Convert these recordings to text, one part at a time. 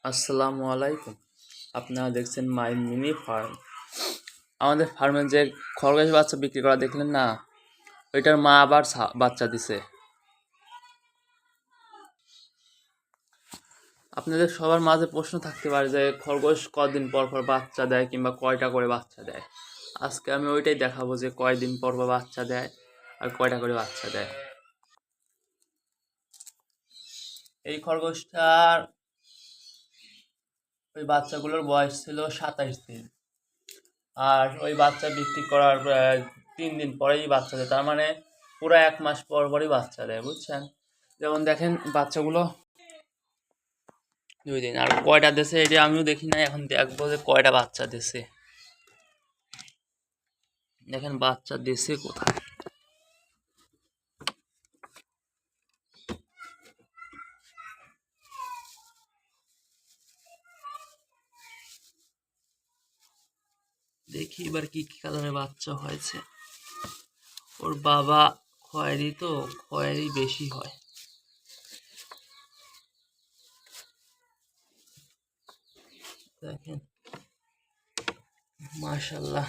আসসালামু আলাইকুম। আপনারা দেখছেন মাই মিনি ফার্ম। আমাদের ফার্মে যে খরগোশ বাচ্চা বিক্রি করা দেখলেন না, ওইটার মা আবার বাচ্চা দিছে। আপনাদের সবার মাঝে প্রশ্ন থাকতে পারে যে খরগোশ কদিন পর পর বাচ্চা দেয় কিংবা কয়টা করে বাচ্চা দেয়। আজকে আমি ওইটাই দেখাবো যে কয়দিন পর পর বাচ্চা দেয় আর কয়টা করে বাচ্চা দেয়। এই খরগোশটার ওই বাচ্চাগুলোর বয়স ছিল 27 দিন। আর ওই বাচ্চা বিক্রি করার 3 দিন পরেই বাচ্চা দেয়, তার মানে পুরো 1 মাস পর পরই বাচ্চা দেয়, বুঝছেন? যেমন দেখেন বাচ্চাগুলো 2 দিন। আর কয়টা দেশে এটা আমিও দেখি না, এখন দেখবো যে কয়টা বাচ্চা দেশে। দেখেন বাচ্চা দেশে কোথায়। দেখি এবার কি কি কালারের বাচ্চা হয়েছে। ওর বাবা খয়েরি, তো খয়েরি বেশি হয়। দেখেন মাশাল্লাহ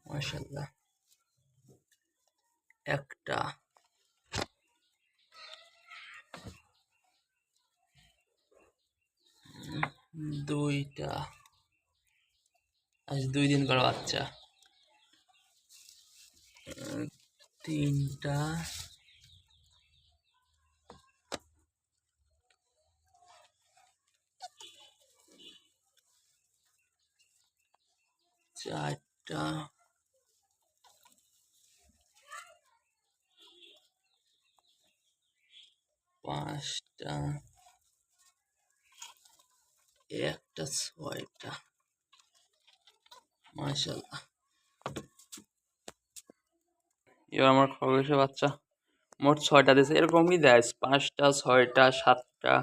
মাশাল্লাহ, একটা, দুইটা, আজ 2 দিন করা বাচ্চা, তিনটা, চারটা, পাঁচটা, একটা, ছয়টা। মাশাআল্লাহ। এবার আমার খরগোশের বাচ্চা মোট 6টা দিয়েছে। এরকমই দেয়, 5টা, 6টা, 7টা,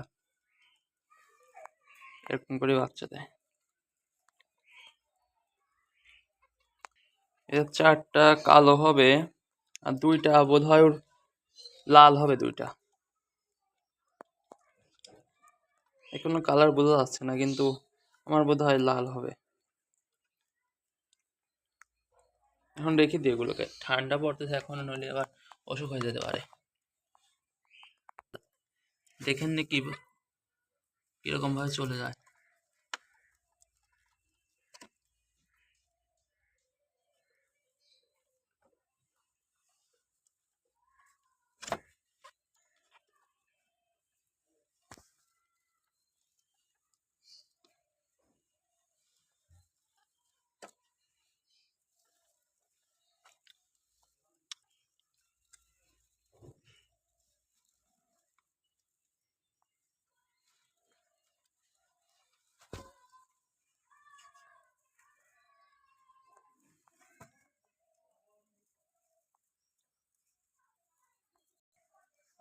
এরকম করে বাচ্চা দেয়। এর 4টা কালো হবে আর 2টা বোধ হয় ওর লাল হবে। 2টা এখনো কালার বোঝা যাচ্ছে না, কিন্তু আমার বোধ হয় লাল হবে। এখন রেখে দিই এগুলোকে, ঠান্ডা পড়তেছে এখনো, নইলে আবার অসুখ হয়ে যেতে পারে। দেখেন নি কিরকম ভাবে চলে যায়।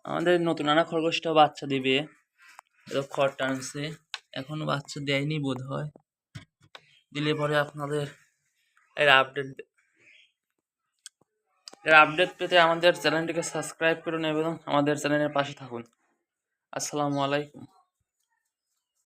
আমাদের নতুন আনা খরগোশটা বাচ্চা দিবে, খড় টানছে, এখনো বাচ্চা দেয়নি বোধ হয়। দিলে পরে আপনাদের এর আপডেট পেতে আমাদের চ্যানেলটিকে সাবস্ক্রাইব করুন এবং আমাদের চ্যানেলের পাশে থাকুন। আসসালামু আলাইকুম।